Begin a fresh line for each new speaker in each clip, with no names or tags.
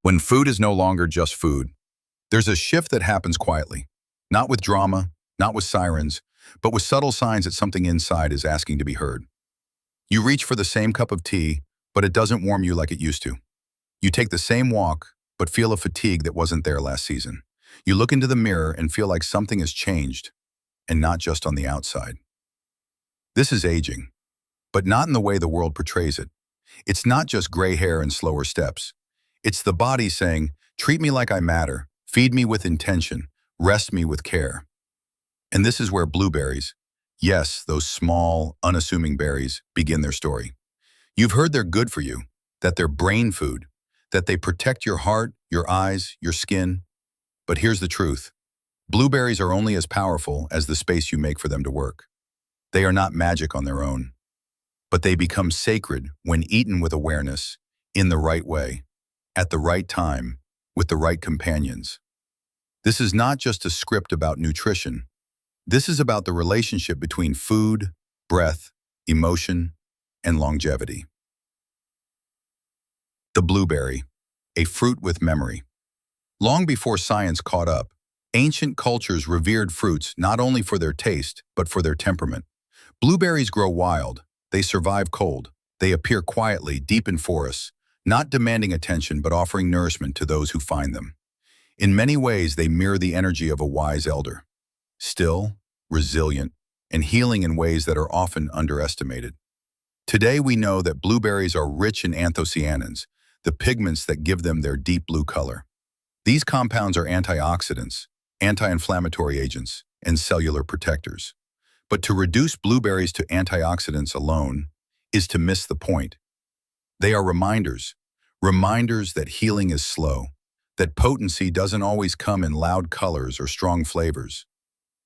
When food is no longer just food, there's a shift that happens quietly, not with drama, not with sirens, but with subtle signs that something inside is asking to be heard. You reach for the same cup of tea, but it doesn't warm you like it used to. You take the same walk, but feel a fatigue that wasn't there last season. You look into the mirror and feel like something has changed, and not just on the outside. This is aging, but not in the way the world portrays it. It's not just gray hair and slower steps. It's the body saying, treat me like I matter, feed me with intention, rest me with care. And this is where blueberries, yes, those small, unassuming berries, begin their story. You've heard they're good for you, that they're brain food, that they protect your heart, your eyes, your skin. But here's the truth. Blueberries are only as powerful as the space you make for them to work. They are not magic on their own, but they become sacred when eaten with awareness, in the right way, at the right time, with the right companions. This is not just a script about nutrition. This is about the relationship between food, breath, emotion, and longevity. The blueberry, a fruit with memory. Long before science caught up, ancient cultures revered fruits not only for their taste, but for their temperament. Blueberries grow wild, they survive cold, they appear quietly deep in forests, not demanding attention but offering nourishment to those who find them. In many ways, they mirror the energy of a wise elder. Still, resilient, and healing in ways that are often underestimated. Today we know that blueberries are rich in anthocyanins, the pigments that give them their deep blue color. These compounds are antioxidants, anti-inflammatory agents, and cellular protectors. But to reduce blueberries to antioxidants alone is to miss the point. They are reminders that healing is slow, that potency doesn't always come in loud colors or strong flavors,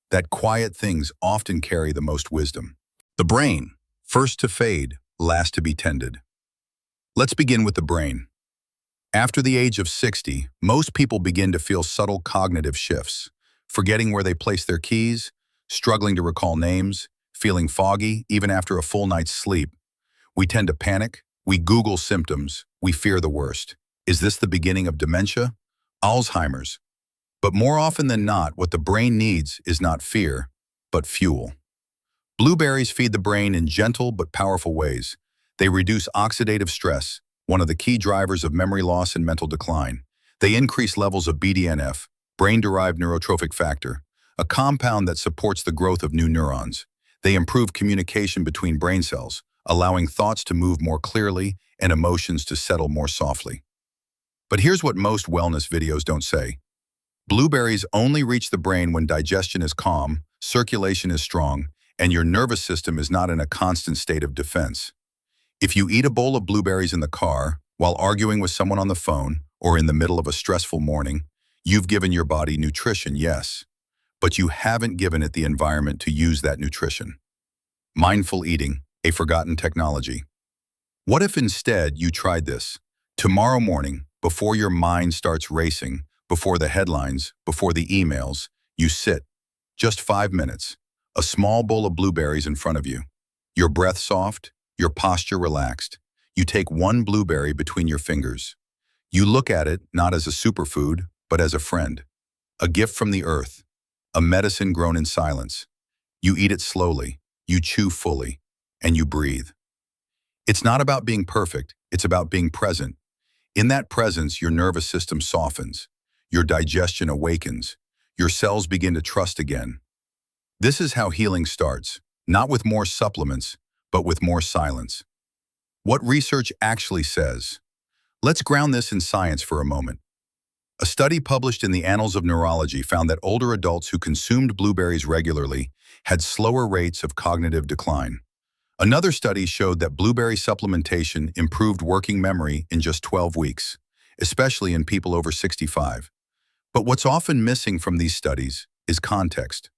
that quiet things often carry the most wisdom. The brain, first to fade, last to be tended. Let's begin with the brain. After the age of 60, most people begin to feel subtle cognitive shifts, forgetting where they place their keys, struggling to recall names, feeling foggy even after a full night's sleep. We tend to panic, we Google symptoms, we fear the worst. Is this the beginning of dementia? Alzheimer's? But more often than not, what the brain needs is not fear, but fuel. Blueberries feed the brain in gentle but powerful ways. They reduce oxidative stress, one of the key drivers of memory loss and mental decline. They increase levels of BDNF, brain-derived neurotrophic factor, a compound that supports the growth of new neurons. They improve communication between brain cells, allowing thoughts to move more clearly and emotions to settle more softly. But here's what most wellness videos don't say. Blueberries only reach the brain when digestion is calm, circulation is strong, and your nervous system is not in a constant state of defense. If you eat a bowl of blueberries in the car, while arguing with someone on the phone, or in the middle of a stressful morning, you've given your body nutrition, yes, but you haven't given it the environment to use that nutrition. Mindful eating, a forgotten technology. What if instead you tried this? Tomorrow morning, before your mind starts racing, before the headlines, before the emails, you sit. Just 5 minutes. A small bowl of blueberries in front of you. Your breath soft, your posture relaxed. You take one blueberry between your fingers. You look at it not as a superfood, but as a friend. A gift from the earth. A medicine grown in silence. You eat it slowly. You chew fully. And you breathe. It's not about being perfect. It's about being present. In that presence, your nervous system softens. Your digestion awakens. Your cells begin to trust again. This is how healing starts, not with more supplements, but with more silence. What research actually says. Let's ground this in science for a moment. A study published in the Annals of Neurology found that older adults who consumed blueberries regularly had slower rates of cognitive decline. Another study showed that blueberry supplementation improved working memory in just 12 weeks, especially in people over 65. But what's often missing from these studies is context.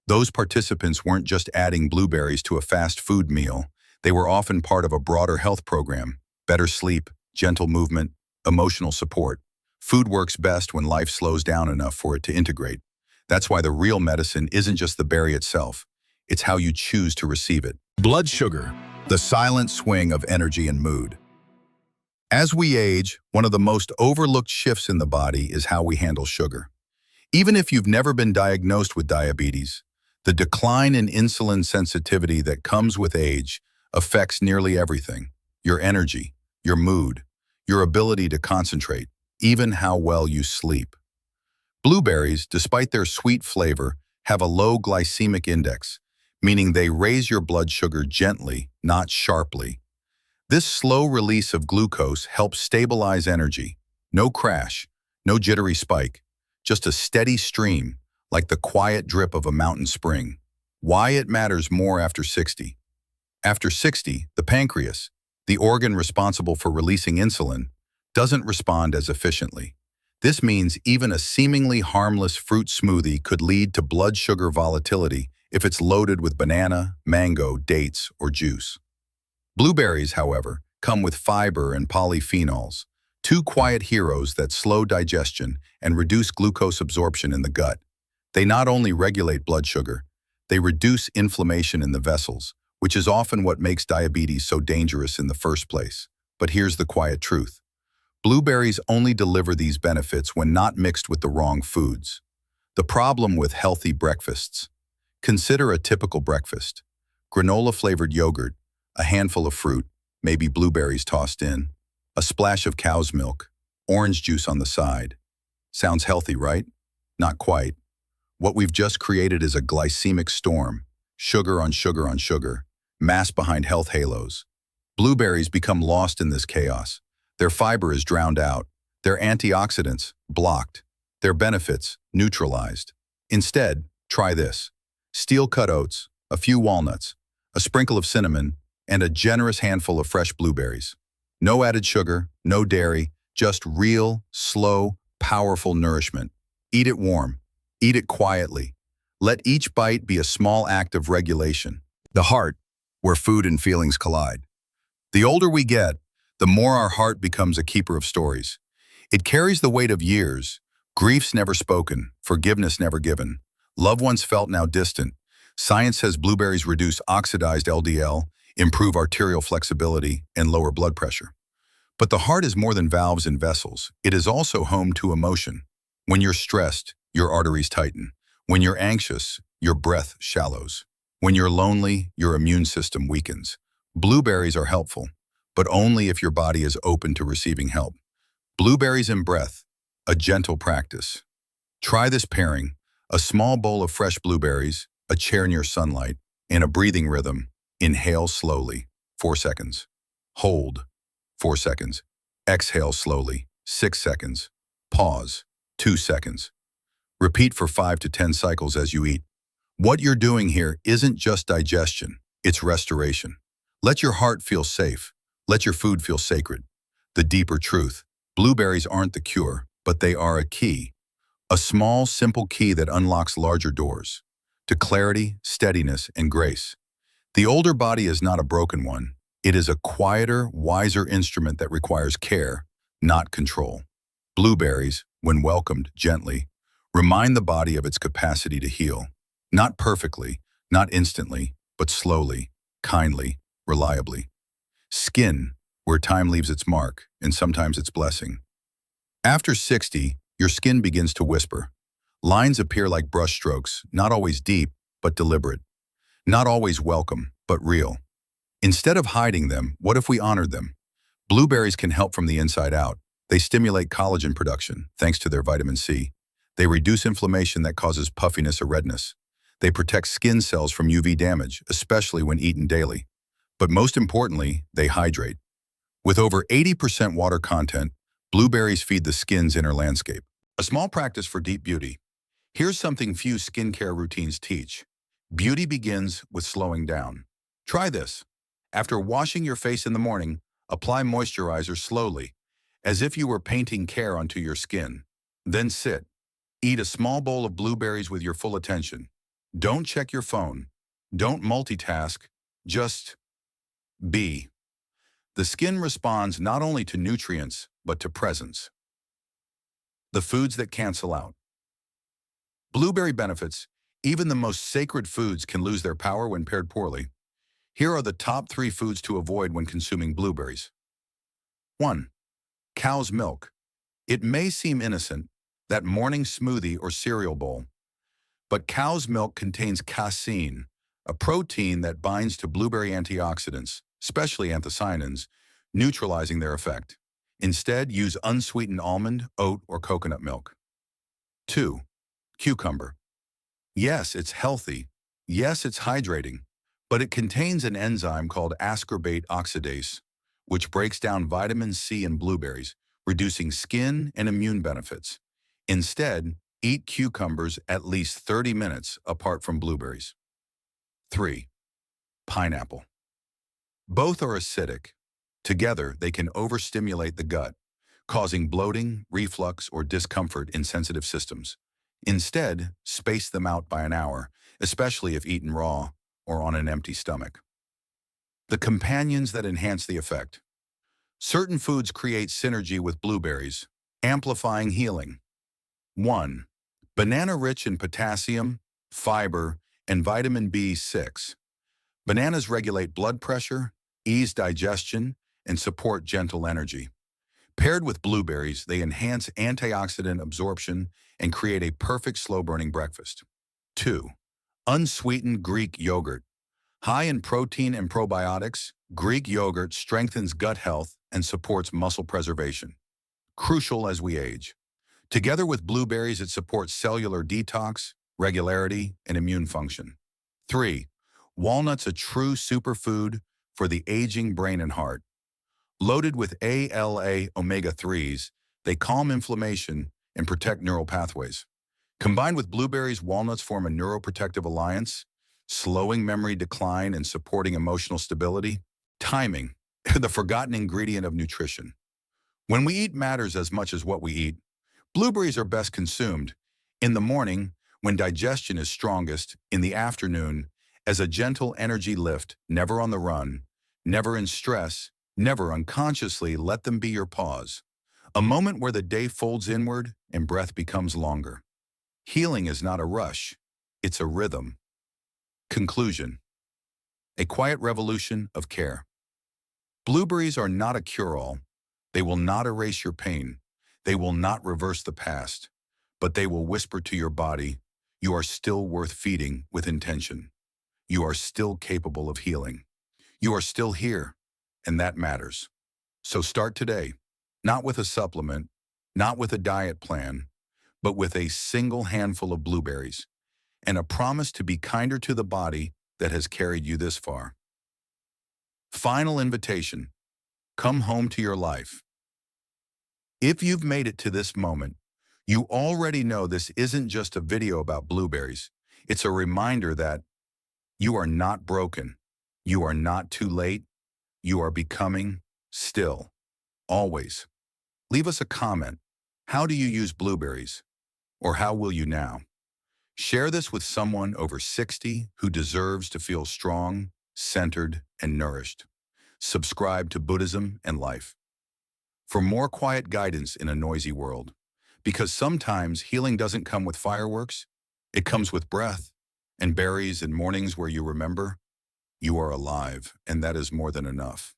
Those participants weren't just adding blueberries to a fast food meal. They were often part of a broader health program: better sleep, gentle movement, emotional support. Food works best when life slows down enough for it to integrate. That's why the real medicine isn't just the berry itself. It's how you choose to receive it. Blood sugar, the silent swing of energy and mood. As we age, one of the most overlooked shifts in the body is how we handle sugar. Even if you've never been diagnosed with diabetes, the decline in insulin sensitivity that comes with age affects nearly everything: your energy, your mood, your ability to concentrate, even how well you sleep. Blueberries, despite their sweet flavor, have a low glycemic index, meaning they raise your blood sugar gently, not sharply. This slow release of glucose helps stabilize energy. No crash, no jittery spike, just a steady stream, like the quiet drip of a mountain spring. Why it matters more after 60. After 60, the pancreas, the organ responsible for releasing insulin, doesn't respond as efficiently. This means even a seemingly harmless fruit smoothie could lead to blood sugar volatility if it's loaded with banana, mango, dates, or juice. Blueberries, however, come with fiber and polyphenols, two quiet heroes that slow digestion and reduce glucose absorption in the gut. They not only regulate blood sugar, they reduce inflammation in the vessels, which is often what makes diabetes so dangerous in the first place. But here's the quiet truth. Blueberries only deliver these benefits when not mixed with the wrong foods. The problem with healthy breakfasts. Consider a typical breakfast: granola-flavored yogurt, a handful of fruit, maybe blueberries tossed in, a splash of cow's milk, orange juice on the side. Sounds healthy, right? Not quite. What we've just created is a glycemic storm: sugar on sugar on sugar, mass behind health halos. Blueberries become lost in this chaos. Their fiber is drowned out, their antioxidants blocked, their benefits neutralized. Instead, try this: steel-cut oats, a few walnuts, a sprinkle of cinnamon, and a generous handful of fresh blueberries. No added sugar, no dairy, just real, slow, powerful nourishment. Eat it warm. Eat it quietly. Let each bite be a small act of regulation. The heart, where food and feelings collide. The older we get, the more our heart becomes a keeper of stories. It carries the weight of years, griefs never spoken, forgiveness never given, loved ones felt now distant. Science says blueberries reduce oxidized LDL, improve arterial flexibility, and lower blood pressure. But the heart is more than valves and vessels. It is also home to emotion. When you're stressed, your arteries tighten. When you're anxious, your breath shallows. When you're lonely, your immune system weakens. Blueberries are helpful, but only if your body is open to receiving help. Blueberries and breath, a gentle practice. Try this pairing: a small bowl of fresh blueberries, a chair near sunlight, and a breathing rhythm. Inhale slowly, 4 seconds. Hold, 4 seconds. Exhale slowly, 6 seconds. Pause, 2 seconds. Repeat for 5 to 10 cycles as you eat. What you're doing here isn't just digestion, it's restoration. Let your heart feel safe. Let your food feel sacred. The deeper truth: blueberries aren't the cure, but they are a key. A small, simple key that unlocks larger doors to clarity, steadiness, and grace. The older body is not a broken one. It is a quieter, wiser instrument that requires care, not control. Blueberries, when welcomed gently, remind the body of its capacity to heal. Not perfectly, not instantly, but slowly, kindly, reliably. Skin, where time leaves its mark, and sometimes its blessing. After 60, your skin begins to whisper. Lines appear like brushstrokes, not always deep, but deliberate. Not always welcome, but real. Instead of hiding them, what if we honored them? Blueberries can help from the inside out. They stimulate collagen production, thanks to their vitamin C. They reduce inflammation that causes puffiness or redness. They protect skin cells from UV damage, especially when eaten daily. But most importantly, they hydrate. With over 80% water content, blueberries feed the skin's inner landscape. A small practice for deep beauty. Here's something few skincare routines teach. Beauty begins with slowing down. Try this. After washing your face in the morning, apply moisturizer slowly, as if you were painting care onto your skin. Then sit. Eat a small bowl of blueberries with your full attention. Don't check your phone. Don't multitask. Just be. The skin responds not only to nutrients, but to presence. The foods that cancel out. Blueberry benefits. Even the most sacred foods can lose their power when paired poorly. Here are the top 3 foods to avoid when consuming blueberries. 1. Cow's milk. It may seem innocent, that morning smoothie or cereal bowl, but cow's milk contains casein, a protein that binds to blueberry antioxidants, especially anthocyanins, neutralizing their effect. Instead, use unsweetened almond, oat, or coconut milk. 2. Cucumber. Yes, it's healthy. Yes, it's hydrating. But it contains an enzyme called ascorbate oxidase, which breaks down vitamin C in blueberries, reducing skin and immune benefits. Instead, eat cucumbers at least 30 minutes apart from blueberries. 3. Pineapple. Both are acidic. Together, they can overstimulate the gut, causing bloating, reflux, or discomfort in sensitive systems. Instead, space them out by an hour, especially if eaten raw or on an empty stomach. The companions that enhance the effect. Certain foods create synergy with blueberries, amplifying healing. 1. Banana rich in potassium, fiber, and vitamin B6. Bananas regulate blood pressure, ease digestion, and support gentle energy. Paired with blueberries, they enhance antioxidant absorption and create a perfect slow-burning breakfast. 2. Unsweetened Greek yogurt. High in protein and probiotics, Greek yogurt strengthens gut health and supports muscle preservation. Crucial as we age. Together with blueberries, it supports cellular detox, regularity, and immune function. 3. Walnuts, a true superfood for the aging brain and heart. Loaded with ALA omega-3s, they calm inflammation and protect neural pathways. Combined with blueberries, walnuts form a neuroprotective alliance, slowing memory decline and supporting emotional stability. Timing, the forgotten ingredient of nutrition. When we eat matters as much as what we eat. Blueberries are best consumed in the morning when digestion is strongest, in the afternoon as a gentle energy lift, never on the run, never in stress, never unconsciously. Let them be your pause. A moment where the day folds inward and breath becomes longer. Healing is not a rush, it's a rhythm. Conclusion. A quiet revolution of care. Blueberries are not a cure-all. They will not erase your pain. They will not reverse the past, but they will whisper to your body, you are still worth feeding with intention. You are still capable of healing. You are still here, and that matters. So start today, not with a supplement, not with a diet plan, but with a single handful of blueberries and a promise to be kinder to the body that has carried you this far. Final invitation. Come home to your life. If you've made it to this moment, you already know this isn't just a video about blueberries. It's a reminder that you are not broken. You are not too late. You are becoming still. Always. Leave us a comment. How do you use blueberries? Or how will you now? Share this with someone over 60 who deserves to feel strong, centered, and nourished. Subscribe to Buddhism and Life for more quiet guidance in a noisy world. Because sometimes healing doesn't come with fireworks, it comes with breath and berries and mornings where you remember you are alive, and that is more than enough.